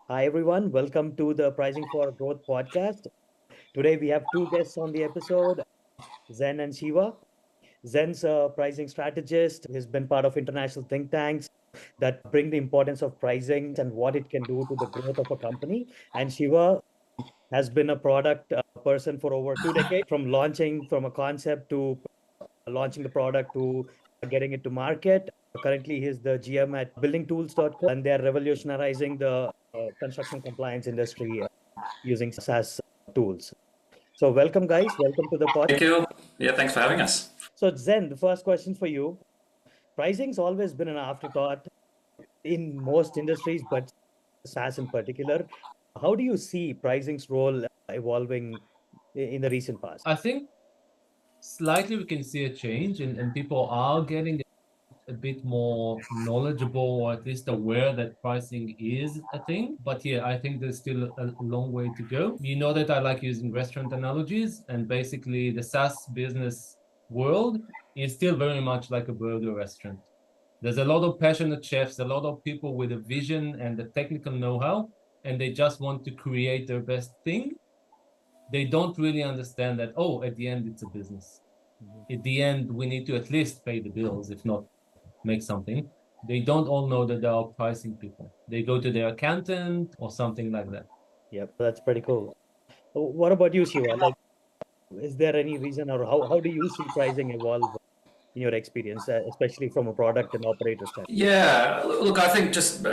Hi, everyone. Welcome to the Pricing for Growth podcast. Today, we have two guests on the episode, Zen and Siva. Zen's a pricing strategist. He's been part of international think tanks that bring the importance of pricing and what it can do to the growth of a company. And Shiva has been a product person for over 2 decades, from launching from a concept to launching the product to getting it to market. Currently, he's the GM at buildingtools.co, and they're revolutionizing the construction compliance industry using SaaS tools. So, welcome, guys. Welcome to the pod. Thank you. Yeah, thanks for having us. So, Zen, the first question for you. Pricing's always been an afterthought in most industries, but SaaS in particular. How do you see pricing's role evolving in the recent past? I think slightly we can see a change and people are getting a bit more knowledgeable or at least aware that pricing is a thing. But yeah, I think there's still a long way to go. You know that I like using restaurant analogies, and basically the SaaS business world is still very much like a burger restaurant. There's a lot of passionate chefs, a lot of people with a vision and the technical know-how, and they just want to create their best thing. They don't really understand that, oh, at the end, it's a business. At the end, we need to at least pay the bills, if not make something. They don't all know that there are pricing people. They go to their accountant or something like that. Yep, that's pretty cool. What about you, Shiva? Like, is there any reason, or how do you see pricing evolve in your experience, especially from a product and operator standpoint? Yeah, look, I think just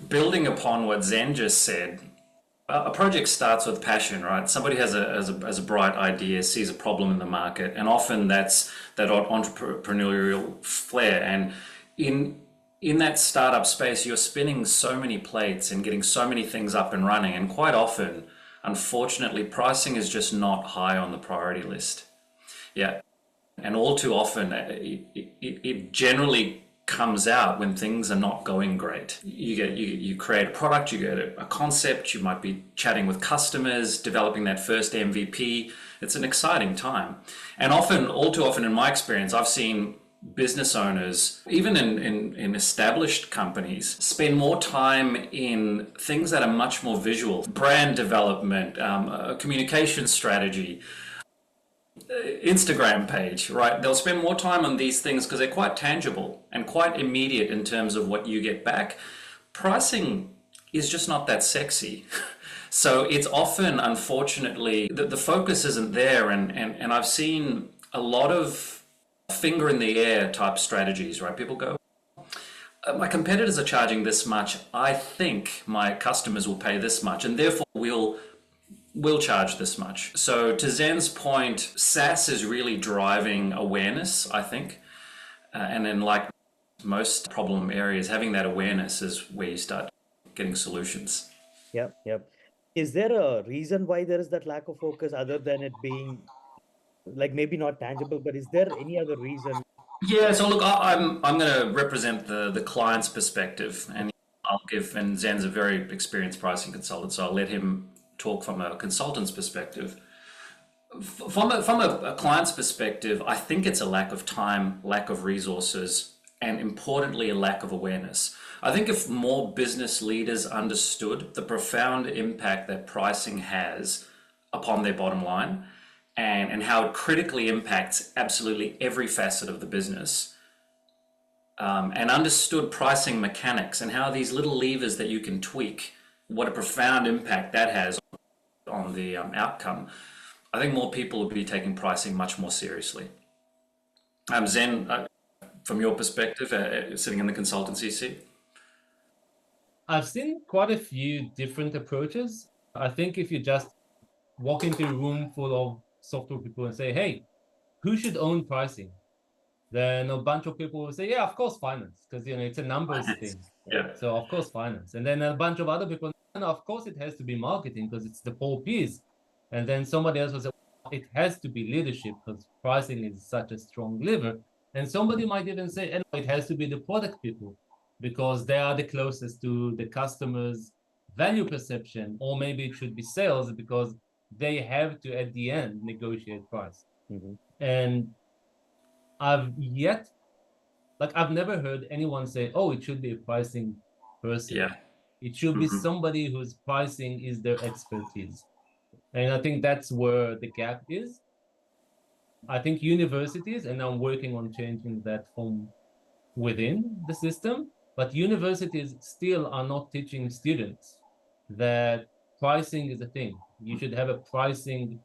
building upon what Zen just said, a project starts with passion, right? Somebody has a bright idea, sees a problem in the market, and often that's that entrepreneurial flair. And in that startup space, you're spinning so many plates and getting so many things up and running, and quite often, unfortunately, pricing is just not high on the priority list. Yeah, and all too often, it generally comes out when things are not going great. You create a product, you get a concept, you might be chatting with customers, developing that first MVP. It's an exciting time. And often, all too often in my experience, I've seen business owners, even in established companies, spend more time in things that are much more visual. Brand development, a communication strategy, Instagram page, right? They'll spend more time on these things because they're quite tangible and quite immediate in terms of what you get back. Pricing is just not that sexy. So it's often, unfortunately, the focus isn't there. And I've seen a lot of finger in the air type strategies, right? People go, my competitors are charging this much. I think my customers will pay this much, and therefore we'll charge this much. So to Zen's point, SaaS is really driving awareness, I think. And then like most problem areas, having that awareness is where you start getting solutions. Yep, yep. Is there a reason why there is that lack of focus other than it being like maybe not tangible, but is there any other reason? Yeah, so look, I'm going to represent the client's perspective, and and Zen's a very experienced pricing consultant, so I'll let him talk from a consultant's perspective. From a client's perspective, I think it's a lack of time, lack of resources, and importantly, a lack of awareness. I think if more business leaders understood the profound impact that pricing has upon their bottom line and how it critically impacts absolutely every facet of the business, and understood pricing mechanics and how these little levers that you can tweak, what a profound impact that has on the outcome, I think more people will be taking pricing much more seriously. Zen, from your perspective, sitting in the consultancy seat? I've seen quite a few different approaches. I think if you just walk into a room full of software people and say, hey, who should own pricing? Then a bunch of people will say, yeah, of course, finance, because it's a numbers thing. Yeah. So of course, finance. And then a bunch of other people, no, of course it has to be marketing because it's the 4Ps. And then somebody else will say, it has to be leadership because pricing is such a strong lever. And somebody might even say, and it has to be the product people because they are the closest to the customer's value perception, or maybe it should be sales because they have to, at the end, negotiate price. Mm-hmm. And I've never heard anyone say, oh, it should be a pricing person. Yeah. It should be Mhm. somebody whose pricing is their expertise. And I think that's where the gap is. I think universities, and I'm working on changing that from within the system, but universities still are not teaching students that pricing is a thing. You should have a pricing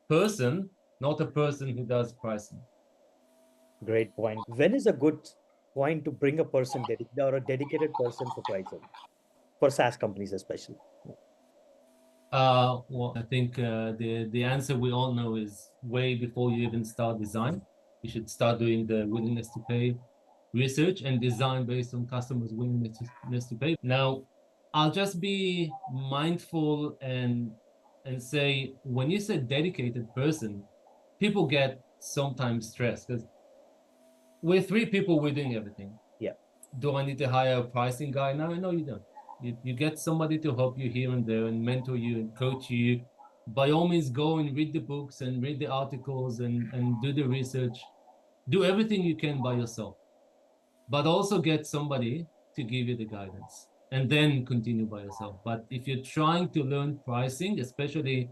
person, not a person who does pricing. Great point. When is a good point to bring a person or a dedicated person for pricing, for SaaS companies especially? Well, I think the answer we all know is way before you even start design. You should start doing the willingness to pay research and design based on customers' willingness to pay. Now, I'll just be mindful and say when you say dedicated person, people get sometimes stressed because we're three people, we're doing everything. Yeah. Do I need to hire a pricing guy now? No, you don't. You get somebody to help you here and there and mentor you and coach you. By all means, go and read the books and read the articles and do the research. Do everything you can by yourself, but also get somebody to give you the guidance and then continue by yourself. But if you're trying to learn pricing, especially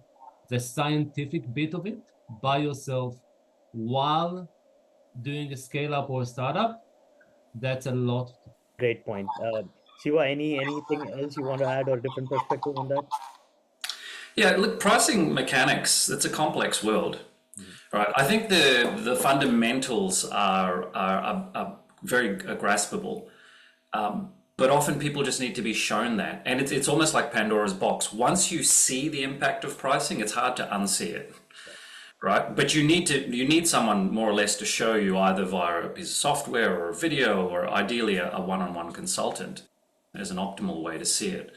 the scientific bit of it by yourself while doing a scale up or a startup, that's a lot. Great point. Shiva, anything else you want to add or a different perspective on that? Yeah, look, pricing mechanics, it's a complex world, right? I think the fundamentals are very graspable, but often people just need to be shown that. And it's almost like Pandora's box. Once you see the impact of pricing, it's hard to unsee it, right? But you need someone more or less to show you either via a piece of software or a video or ideally a one-on-one consultant as an optimal way to see it.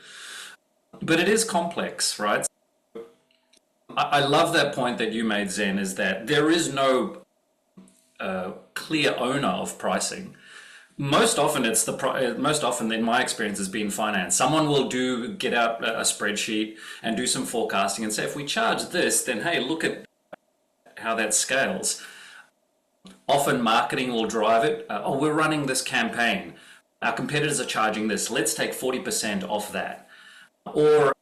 But it is complex, right? I love that point that you made, Zen, is that there is no clear owner of pricing. Most often, most often in my experience has been finance. Someone will get out a spreadsheet and do some forecasting and say, if we charge this, then hey, look at how that scales. Often marketing will drive it. Oh, we're running this campaign. Our competitors are charging this. Let's take 40% off that. Or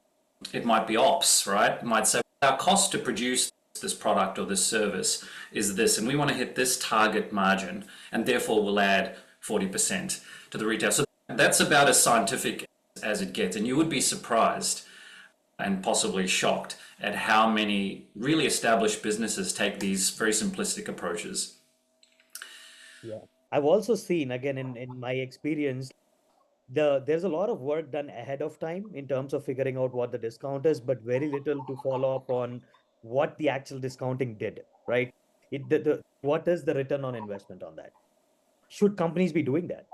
it might be ops, right? It might say, our cost to produce this product or this service is this, and we want to hit this target margin, and therefore we'll add 40% to the retail. So that's about as scientific as it gets, and you would be surprised and possibly shocked at how many really established businesses take these very simplistic approaches. Yeah. I've also seen, again, in my experience, there's a lot of work done ahead of time in terms of figuring out what the discount is, but very little to follow up on what the actual discounting did, right? What is the return on investment on that? Should companies be doing that?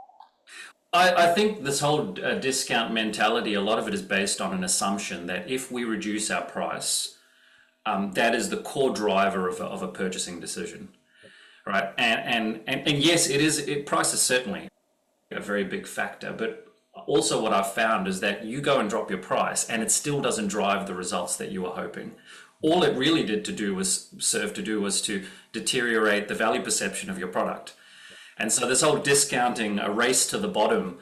I think this whole discount mentality, a lot of it is based on an assumption that if we reduce our price, that is the core driver of a purchasing decision, right? And yes, price is certainly a very big factor, but also what I've found is that you go and drop your price and it still doesn't drive the results that you were hoping. All it really serve to do was to deteriorate the value perception of your product. And so this whole discounting, a race to the bottom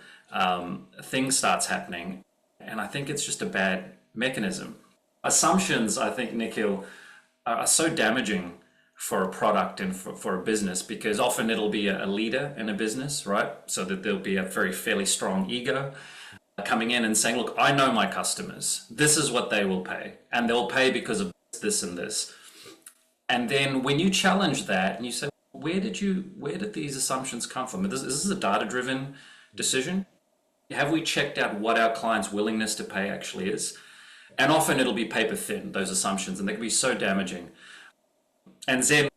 thing starts happening. And I think it's just a bad mechanism. Assumptions, I think, Nikhil, are so damaging for a product and for a business, because often it'll be a leader in a business, right? So that there'll be a fairly strong ego coming in and saying, look, I know my customers. This is what they will pay. And they'll pay because of this and this. And then when you challenge that and you say, where did these assumptions come from? This is a data-driven decision. Have we checked out what our client's willingness to pay actually is? And often it'll be paper thin, those assumptions, and they can be so damaging. And Zen,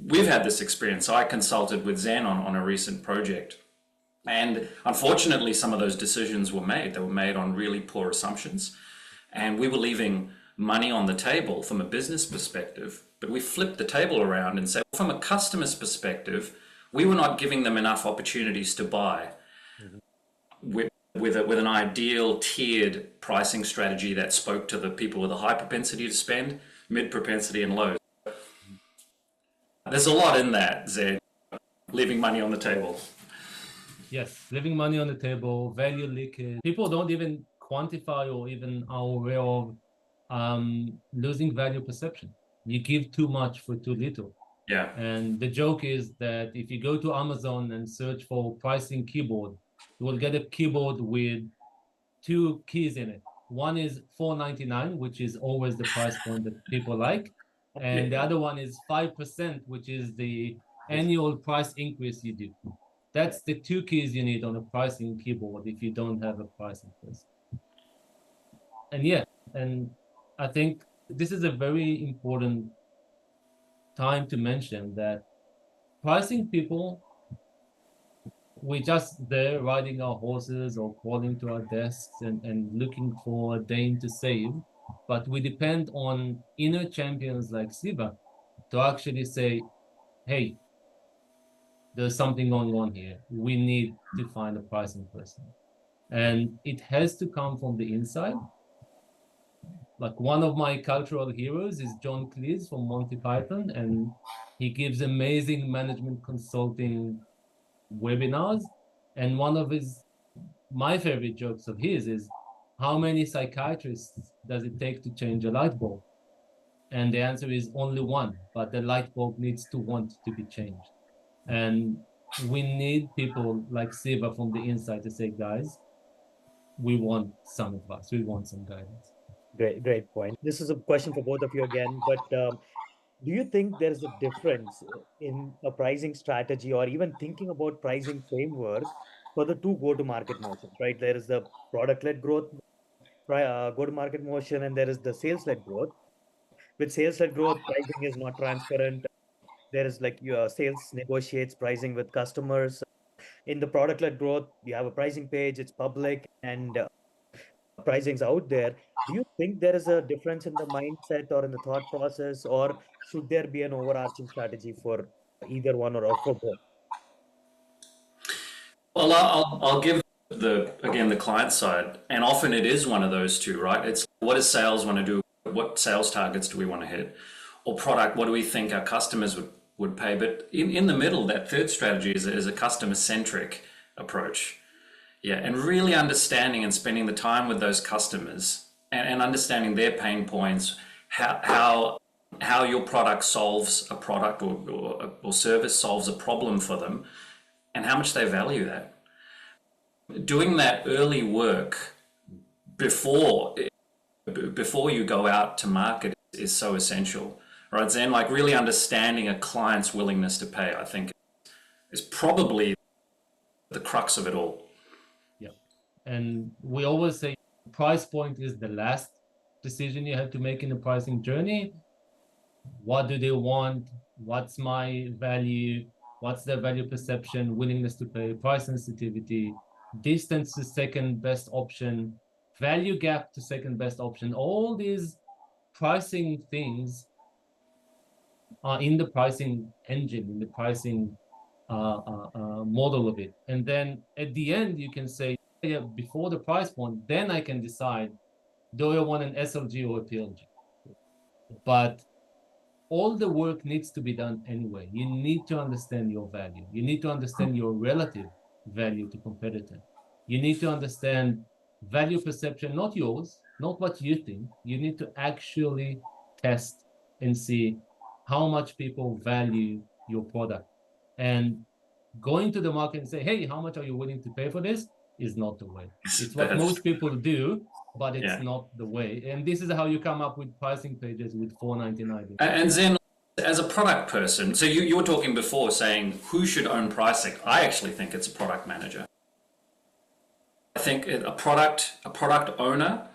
we've had this experience. I consulted with Zen on a recent project. And unfortunately, some of those decisions were made. They were made on really poor assumptions. And we were leaving money on the table from a business perspective. But we flipped the table around and said, from a customer's perspective, we were not giving them enough opportunities to buy with an ideal tiered pricing strategy that spoke to the people with a high propensity to spend, mid propensity, and low. There's a lot in that, Zed, leaving money on the table. Yes, leaving money on the table, value leakage. People don't even quantify or even are aware of losing value perception. You give too much for too little. Yeah. And the joke is that if you go to Amazon and search for pricing keyboard, you will get a keyboard with 2 keys in it. One is $4.99, which is always the price point that people like. And the other one is 5%, which is the annual price increase you do. That's the 2 keys you need on a pricing keyboard if you don't have a price increase. And yeah, and I think this is a very important time to mention that pricing people, we're just there riding our horses or crawling to our desks and looking for a dame to save. But we depend on inner champions like Siva to actually say, hey, there's something going on here. We need to find a pricing person. And it has to come from the inside. Like one of my cultural heroes is John Cleese from Monty Python, and he gives amazing management consulting webinars. And one of my favorite jokes of his is, how many psychiatrists does it take to change a light bulb? And the answer is only one, but the light bulb needs to want to be changed. And we need people like Siva from the inside to say, guys, we want some advice, we want some guidance. Great point. This is a question for both of you again, but do you think there is a difference in a pricing strategy or even thinking about pricing framework for the two go-to-market motions, right? There is the product-led growth, go-to-market motion, and there is the sales-led growth. With sales-led growth, pricing is not transparent. There is like your sales negotiates pricing with customers. In the product-led growth, you have a pricing page, it's public, and pricing's out there. Do you think there is a difference in the mindset or in the thought process, or should there be an overarching strategy for either one or for both? Well, I'll give the client side, and often it is one of those two, right? It's what does sales want to do? What sales targets do we want to hit? Or product, what do we think our customers would pay? But in the middle, that third strategy is a customer-centric approach. Yeah, and really understanding and spending the time with those customers and understanding their pain points, how your product solves a product or service solves a problem for them, and how much they value that. Doing that early work before you go out to market is so essential, right? Zen, like really understanding a client's willingness to pay, I think, is probably the crux of it all. Yeah. And we always say price point is the last decision you have to make in the pricing journey. What do they want? What's my value? What's their value perception, willingness to pay, price sensitivity, distance to second best option, value gap to second best option. All these pricing things are in the pricing engine, in the pricing model of it. And then at the end, you can say, yeah, before the price point, then I can decide, do I want an SLG or a PLG? But all the work needs to be done anyway. You need to understand your value. You need to understand your relative value to competitor. You need to understand value perception, not yours, not what you think. You need to actually test and see how much people value your product. And going to the market and say, hey, how much are you willing to pay for this is not the way. It's what most people do, but it's not the way. And this is how you come up with pricing pages with $4.99. And Zen, as a product person, so you were talking before saying who should own pricing. I actually think it's a product manager. I think a product owner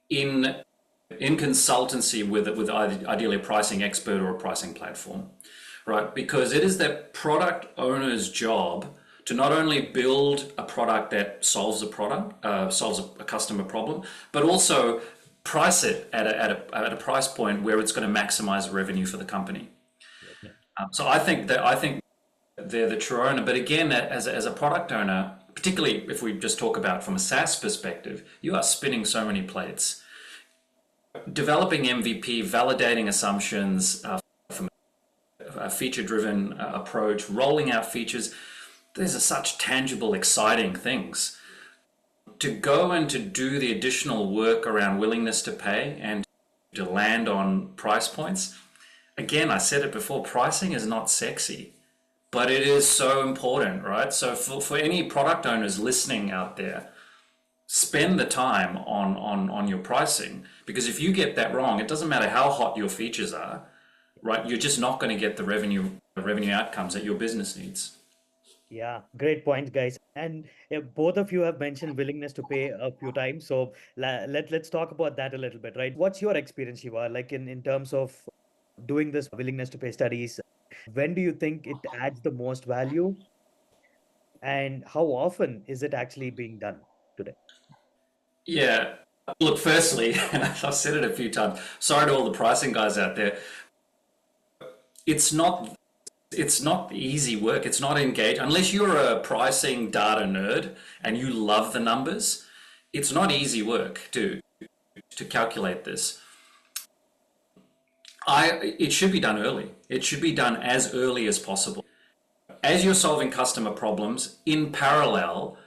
in consultancy with ideally a pricing expert or a pricing platform, right? Because it is that product owner's job to not only build a product that solves a customer problem, but also price it at a price point where it's going to maximize revenue for the company. So I think they're the true owner. But again, as a product owner, particularly if we just talk about from a SaaS perspective, you are spinning so many plates. Developing MVP, validating assumptions from a feature-driven approach, rolling out features. These are such tangible, exciting things. to go and to do the additional work around willingness to pay and to land on price points. Again, I said it before, pricing is not sexy, but it is so important, right? So for any product owners listening out there, spend the time on your pricing, because if you get that wrong, it doesn't matter how hot your features are, right? You're just not going to get the revenue outcomes that your business needs. Yeah, great point, guys. And both of you have mentioned willingness to pay a few times. So let's talk about that a little bit, right? What's your experience, Shiva, like in terms of doing this willingness to pay studies? When do you think it adds the most value? And how often is it actually being done today? Yeah. Look, firstly, and I've said it a few times, sorry to all the pricing guys out there. It's not easy work. It's not engaged. Unless you're a pricing data nerd and you love the numbers, it's not easy work to calculate this. It should be done early. It should be done as early as possible. As you're solving customer problems, in parallel,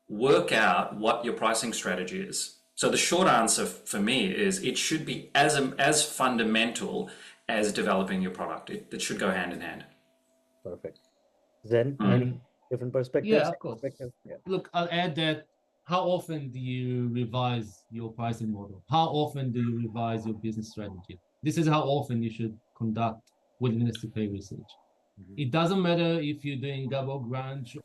work out what your pricing strategy is. So the short answer for me is it should be as fundamental as developing your product. It should go hand in hand. Perfect. Zen, any different perspectives? Yeah, of course. Yeah. Look, I'll add that how often do you revise your pricing model? How often do you revise your business strategy? This is how often you should conduct willingness to pay research. It doesn't matter if you're doing Gabo Grange,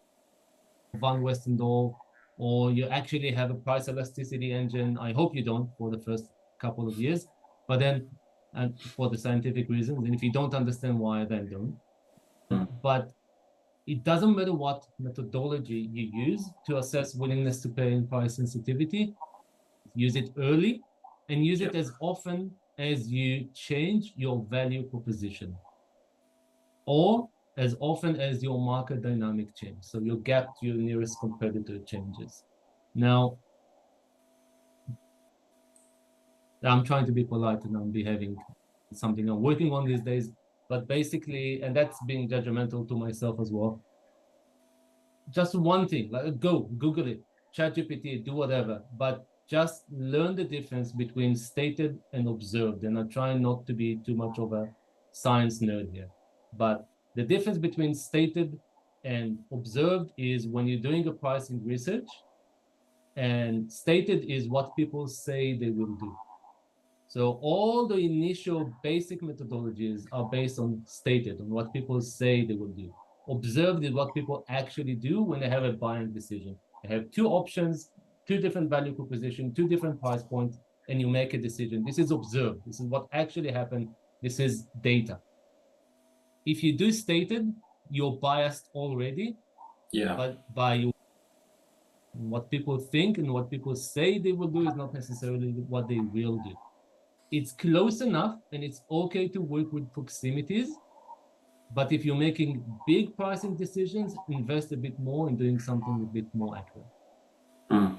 Van Westendorf, or you actually have a price elasticity engine. I hope you don't for the first couple of years, but then, and for the scientific reasons, and if you don't understand why, then don't. But it doesn't matter what methodology you use to assess willingness to pay and price sensitivity. Use it early and use it as often as you change your value proposition, or as often as your market dynamic change. So your gap to your nearest competitor changes. Now, I'm trying to be polite and I'm behaving something I'm working on these days, but basically, and that's being judgmental to myself as well. Just one thing, like go Google it, ChatGPT, do whatever, but just learn the difference between stated and observed. And I try not to be too much of a science nerd here, but the difference between stated and observed is when you're doing a pricing research, and stated is what people say they will do. So all the initial basic methodologies are based on stated, on what people say they will do. Observed is what people actually do when they have a buying decision. They have two options, two different value propositions, two different price points, and you make a decision. This is observed. This is what actually happened. This is data. If you do stated, you're biased already. Yeah. But by what people think and what people say they will do is not necessarily what they will do. It's close enough and it's okay to work with proximities. But if you're making big pricing decisions, invest a bit more in doing something a bit more accurate.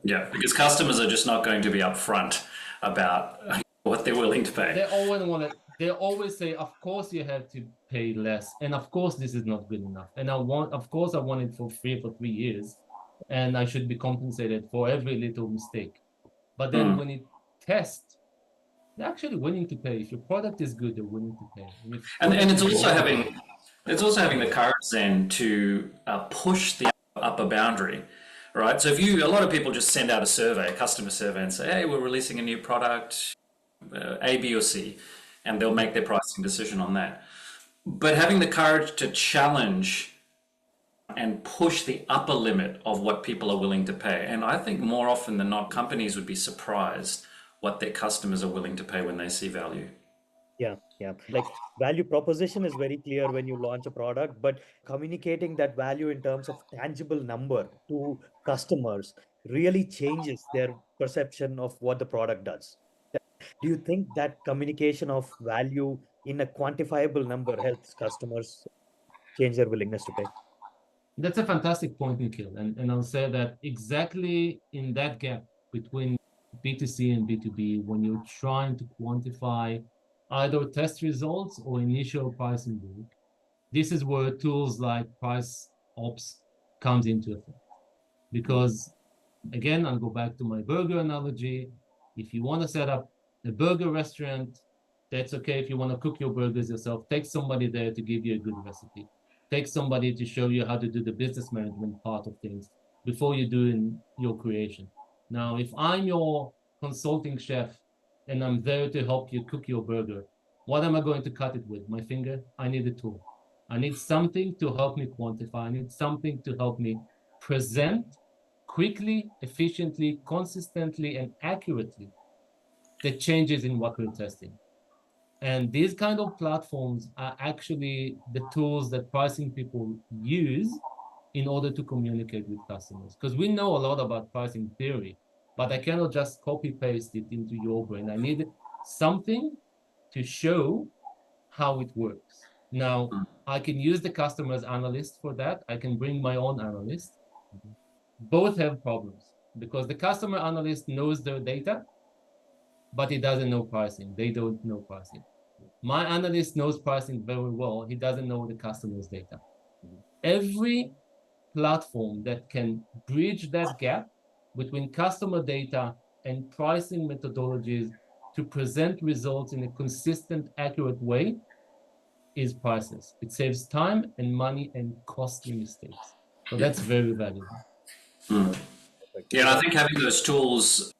Yeah, because customers are just not going to be upfront about what they're willing to pay. They always say, of course you have to pay less, and of course this is not good enough. And I want it for free for 3 years, and I should be compensated for every little mistake. But then when it tests, they're actually willing to pay. If your product is good, they're willing to pay. And it's also having the courage then to push the upper boundary, right? So a lot of people just send out a customer survey, and say, hey, we're releasing a new product, A, B, or C, and they'll make their pricing decision on that. But having the courage to challenge and push the upper limit of what people are willing to pay. And I think more often than not, companies would be surprised what their customers are willing to pay when they see value. Yeah. Like value proposition is very clear when you launch a product, but communicating that value in terms of tangible number to customers really changes their perception of what the product does. Do you think that communication of value in a quantifiable number helps customers change their willingness to pay? That's a fantastic point, Nikhil. And I'll say that exactly in that gap between B2C and B2B, when you're trying to quantify either test results or initial pricing work, this is where tools like price ops comes into effect. Because Again, I'll go back to my burger analogy. If you want to set up a burger restaurant, that's okay. If you want to cook your burgers yourself, take somebody there to give you a good recipe. Take somebody to show you how to do the business management part of things before you do in your creation. Now, if I'm your consulting chef and I'm there to help you cook your burger, what am I going to cut it with? My finger? I need a tool. I need something to help me quantify. I need something to help me present quickly, efficiently, consistently, and accurately the changes in what we're testing. And these kind of platforms are actually the tools that pricing people use in order to communicate with customers. Because we know a lot about pricing theory, but I cannot just copy paste it into your brain. I need something to show how it works. Now, I can use the customer's analyst for that. I can bring my own analyst. Both have problems because the customer analyst knows their data, but he doesn't know pricing. They don't know pricing. My analyst knows pricing very well. He doesn't know the customer's data. Every platform that can bridge that gap between customer data and pricing methodologies to present results in a consistent, accurate way is priceless. It saves time and money and costly mistakes. So Yeah. that's very valuable. Yeah, and I think having those tools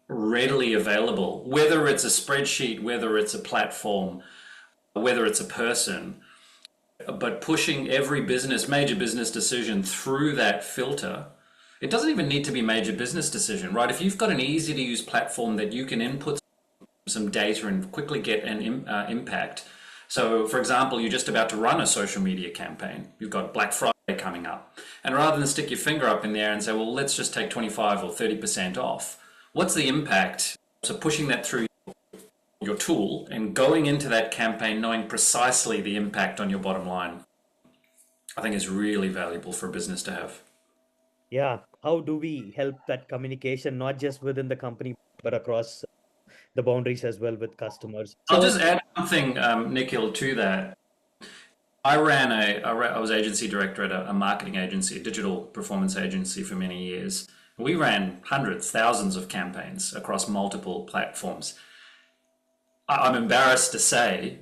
readily available, whether it's a spreadsheet, whether it's a platform, whether it's a person, but pushing every major business decision through that filter. It doesn't even need to be major business decision, right? If you've got an easy to use platform that you can input some data and quickly get an impact. So, for example, you're just about to run a social media campaign. You've got Black Friday coming up. And rather than stick your finger up in there and say, well, let's just take 25 or 30% off, what's the impact? So pushing that through your tool and going into that campaign knowing precisely the impact on your bottom line, I think is really valuable for a business to have. Yeah. How do we help that communication, not just within the company, but across the boundaries as well with customers? I'll So, just add something, Nikhil, to that. I was agency director at a marketing agency, a digital performance agency for many years. We ran hundreds, thousands of campaigns across multiple platforms. I'm embarrassed to say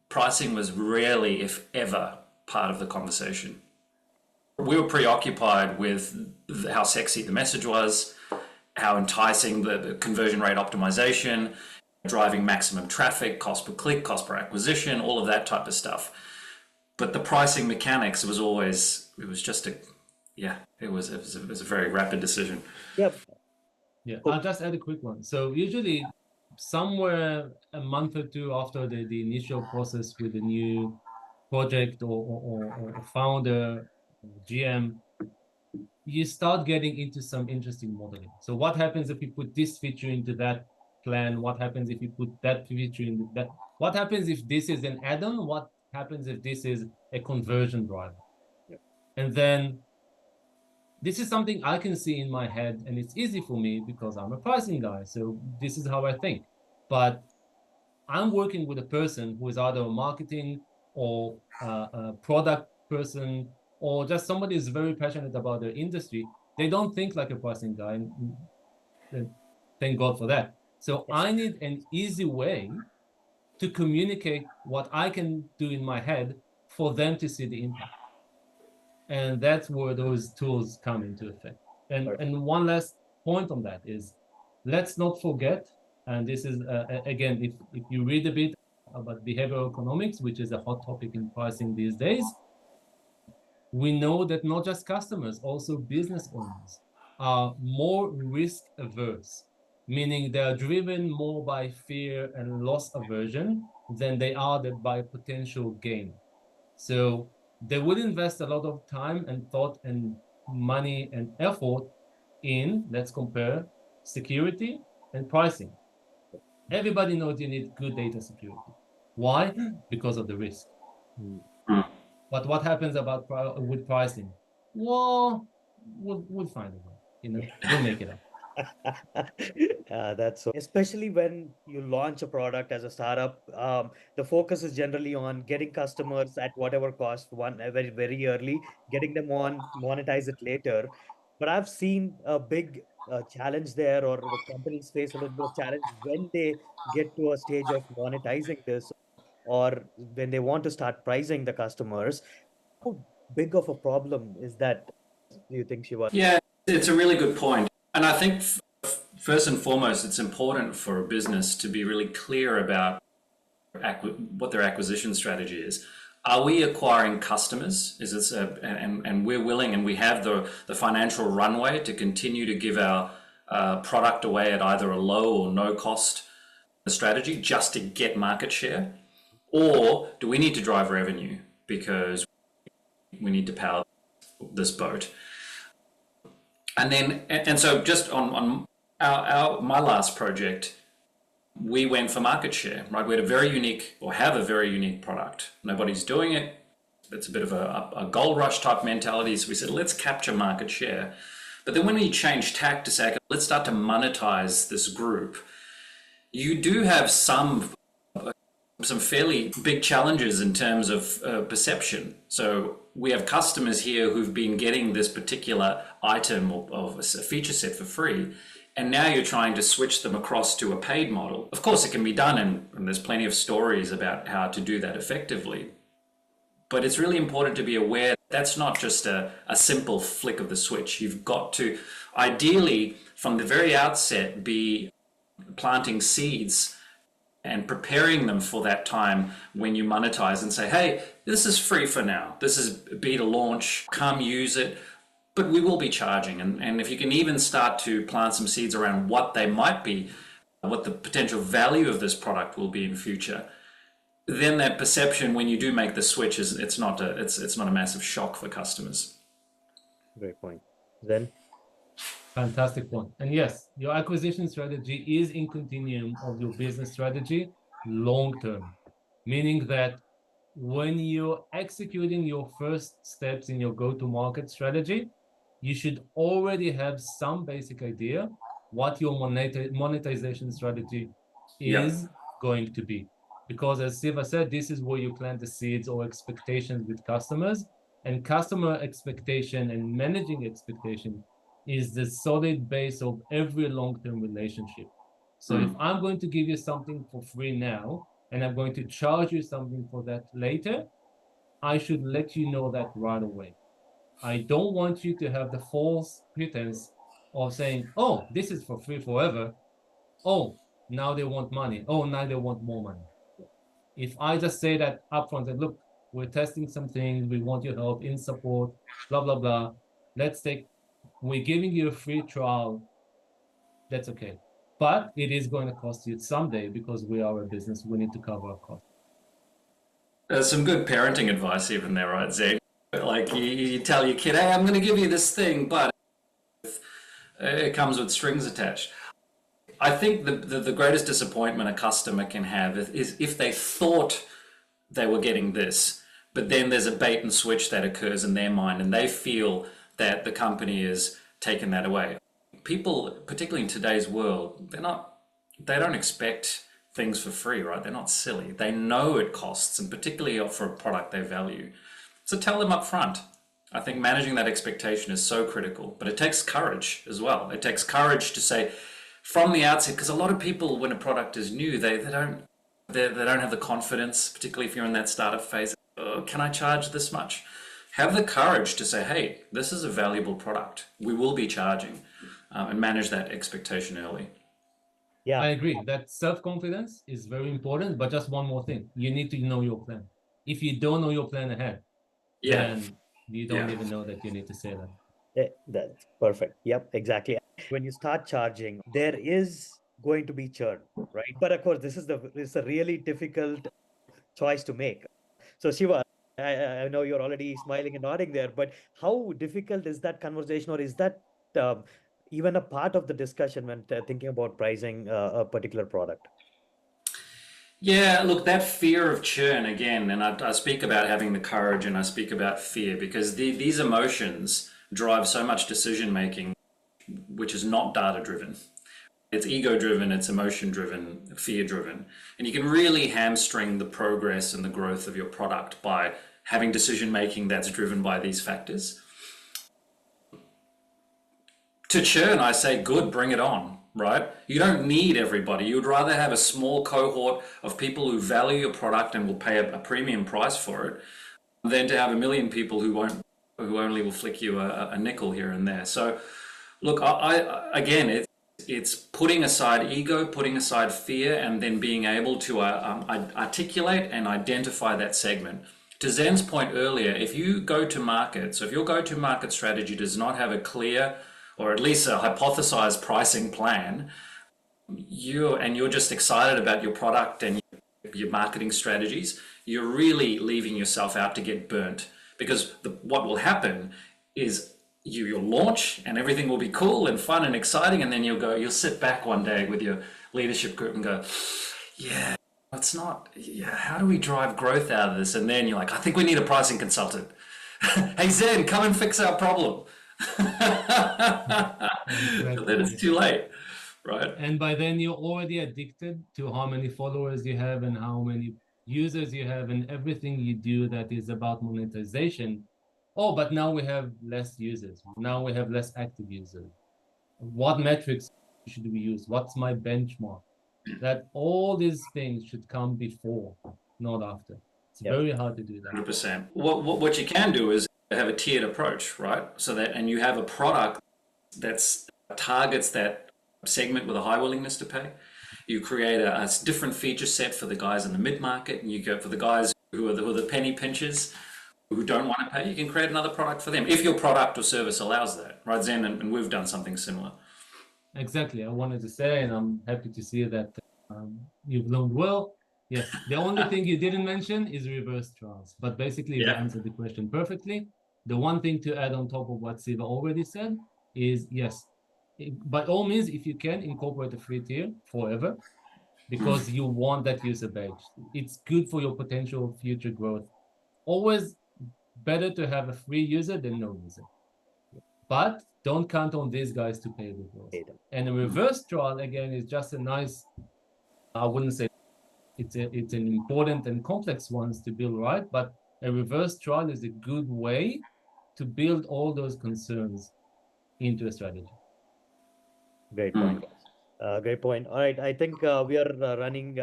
pricing was rarely, if ever, part of the conversation. We were preoccupied with how sexy the message was, how enticing the conversion rate optimization, driving maximum traffic, cost per click, cost per acquisition, all of that type of stuff. But the pricing mechanics was always, it was just a, yeah, it was a very rapid decision. yeah. Yeah, Cool. I'll just add a quick one. So usually somewhere a month or two after the initial process with the new project or founder, or GM, you start getting into some interesting modeling. So what happens if you put this feature into that plan? What happens if you put that feature into that? What happens if this is an add-on? What happens if this is a conversion driver? Yeah. And then this is something I can see in my head, and it's easy for me because I'm a pricing guy. So this is how I think. But I'm working with a person who is either a marketing or a product person, or just somebody who's very passionate about their industry. They don't think like a pricing guy, and thank God for that. So I need an easy way to communicate what I can do in my head for them to see the impact. And that's where those tools come into effect. And one last point on that is, let's not forget, and this is again, if you read a bit about behavioral economics, which is a hot topic in pricing these days, we know that not just customers, also business owners are more risk averse, meaning they are driven more by fear and loss aversion than they are by potential gain. So they would invest a lot of time and thought and money and effort in, let's compare, security and pricing. Everybody knows you need good data security. Why? Because of the risk. But what happens with pricing? Well, we'll find a way. We'll make it up. That's so. Especially when you launch a product as a startup, the focus is generally on getting customers at whatever cost, very, very early, getting them on, monetize it later. But I've seen a big challenge there, or the companies face a little bit of challenge when they get to a stage of monetizing this, or when they want to start pricing the customers. How big of a problem is that, do you think, Shiva? Yeah, it's a really good point. And I think first and foremost, it's important for a business to be really clear about what their acquisition strategy is. Are we acquiring customers? Is this and we're willing and we have the financial runway to continue to give our product away at either a low or no cost strategy just to get market share? Or do we need to drive revenue because we need to power this boat? And then, and so just on my last project, we went for market share, right? We had a very unique, or have a very unique product. Nobody's doing it. It's a bit of a gold rush type mentality. So we said, let's capture market share. But then when we changed tack to say, okay, let's start to monetize this group, you do have some fairly big challenges in terms of perception. So we have customers here who've been getting this particular item of a feature set for free, and now you're trying to switch them across to a paid model. Of course, it can be done, and there's plenty of stories about how to do that effectively. But it's really important to be aware that's not just a simple flick of the switch. You've got to, ideally, from the very outset, be planting seeds and preparing them for that time when you monetize and say, hey, this is free for now. This is beta launch, come use it, but we will be charging. And if you can even start to plant some seeds around what they might be, what the potential value of this product will be in future, then that perception when you do make the switch is it's not a massive shock for customers. Great point. Then, Fantastic point. And yes, your acquisition strategy is in continuum of your business strategy long term, meaning that when you're executing your first steps in your go-to-market strategy, you should already have some basic idea what your monetization strategy is going to be. Because as Siva said, this is where you plant the seeds or expectations with customers, and customer expectation and managing expectation is the solid base of every long-term relationship. So if I'm going to give you something for free now, and I'm going to charge you something for that later, I should let you know that right away. I don't want you to have the false pretense of saying, oh, this is for free forever. Oh, now they want money. Oh, now they want more money. If I just say that upfront, that look, we're testing some things, we want your help in support, blah, blah, blah. We're giving you a free trial. That's okay. But it is going to cost you someday because we are a business. We need to cover our costs. There's some good parenting advice even there, right, Zane? Like you tell your kid, hey, I'm going to give you this thing, but it comes with strings attached. I think the greatest disappointment a customer can have is if they thought they were getting this, but then there's a bait and switch that occurs in their mind and they feel that the company is taking that away. People, particularly in today's world, they don't expect things for free, right? They're not silly. They know it costs, and particularly for a product they value. So tell them up front. I think managing that expectation is so critical, but it takes courage as well. It takes courage to say from the outset, because a lot of people, when a product is new, they don't have the confidence, particularly if you're in that startup phase. Oh, can I charge this much? Have the courage to say, hey, this is a valuable product. We will be charging, and manage that expectation early. yeah, I agree that self-confidence is very important, but just one more thing. You need to know your plan. If you don't know your plan ahead, then you don't even know that you need to say that. that's perfect. Yep, exactly. When you start charging, there is going to be churn, right? But of course, it's a really difficult choice to make. So Shiva, I know you're already smiling and nodding there, but how difficult is that conversation, or is that um, even a part of the discussion when thinking about pricing a particular product? Yeah, look, that fear of churn again, and I speak about having the courage and I speak about fear because these emotions drive so much decision making, which is not data driven. It's ego driven, it's emotion driven, fear driven. And you can really hamstring the progress and the growth of your product by having decision making that's driven by these factors. To churn, I say, good, bring it on, right? You don't need everybody. You'd rather have a small cohort of people who value your product and will pay a premium price for it than to have a million people who only will flick you a nickel here and there. So, look, again, it's putting aside ego, putting aside fear, and then being able to articulate and identify that segment. To Zen's point earlier, if you go to market, so if your go-to-market strategy does not have a clear or at least a hypothesized pricing plan, you're just excited about your product and your marketing strategies, you're really leaving yourself out to get burnt. Because what will happen is you'll launch and everything will be cool and fun and exciting, and then you'll sit back one day with your leadership group and go, yeah, it's not, yeah, how do we drive growth out of this? And then you're like, I think we need a pricing consultant. Hey Zen, come and fix our problem. But then it's too late, right? And by then you're already addicted to how many followers you have and how many users you have and everything you do that is about monetization. Oh, but now we have less users. Now we have less active users. What metrics should we use? What's my benchmark? That all these things should come before, not after. It's very hard to do that. 100%. What you can do is have a tiered approach, right? So that, and you have a product that's targets that segment with a high willingness to pay. You create a different feature set for the guys in the mid-market, and you go for the guys who are the penny pinchers who don't want to pay. You can create another product for them if your product or service allows that, right, Zen? And we've done something similar. Exactly. I wanted to say, and I'm happy to see that you've learned well. Yes, the only thing you didn't mention is reverse trials, but basically you answered the question perfectly. The one thing to add on top of what Siva already said is, yes, by all means, if you can, incorporate a free tier forever, because you want that user base. It's good for your potential future growth. Always better to have a free user than no user. But don't count on these guys to pay the bills. And a reverse trial, again, is just a nice, I wouldn't say it's an important and complex ones to build right, but a reverse trial is a good way to build all those concerns into a strategy. Great point. Great point. All right, I think we are running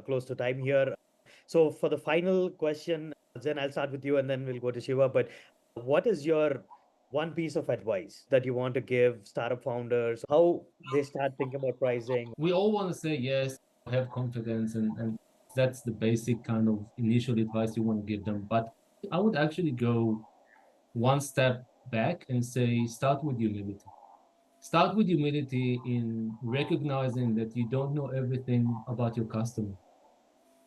close to time here. So for the final question, Zen, I'll start with you and then we'll go to Shiva. But what is your one piece of advice that you want to give startup founders, how they start thinking about pricing? We all want to say yes, have confidence, and that's the basic kind of initial advice you want to give them. But I would actually go one step back and say, start with humility. Start with humility in recognizing that you don't know everything about your customer.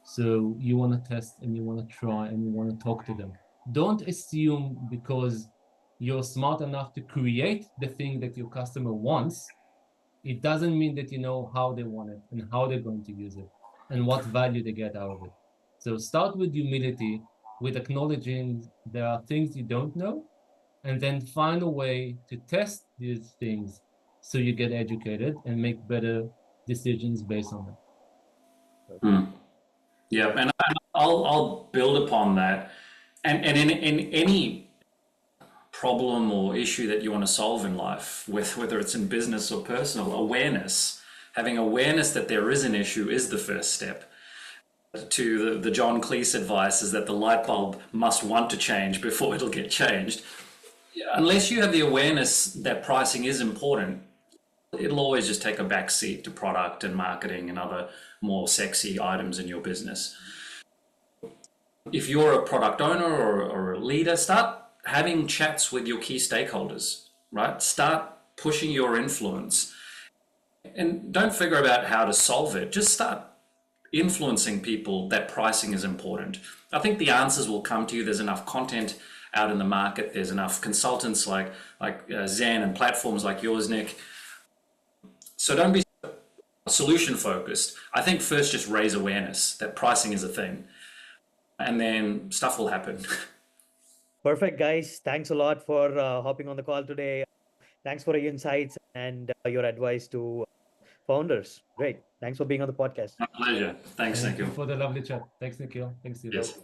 So you want to test and you want to try and you want to talk to them. Don't assume because you're smart enough to create the thing that your customer wants, it doesn't mean that you know how they want it and how they're going to use it and what value they get out of it. So start with humility, with acknowledging there are things you don't know, and then find a way to test these things so you get educated and make better decisions based on it. Yeah, and I'll build upon that. And in any problem or issue that you want to solve in life, whether it's in business or personal, having awareness that there is an issue is the first step. To the John Cleese advice is that the light bulb must want to change before it'll get changed. Unless you have the awareness that pricing is important, it'll always just take a back seat to product and marketing and other more sexy items in your business. If you're a product owner or a leader, start having chats with your key stakeholders, right? Start pushing your influence and don't figure out how to solve it. Just start influencing people that pricing is important. I think the answers will come to you. There's enough content out in the market. There's enough consultants like Zen and platforms like yours, Nick. So don't be solution focused. I think first just raise awareness that pricing is a thing, and then stuff will happen. Perfect, guys. Thanks a lot for hopping on the call today. Thanks for your insights and your advice to founders. Great. Thanks for being on the podcast. My pleasure. Thanks, Nikhil. For the lovely chat. Thanks, Nikhil. Thanks, Steve. Yes.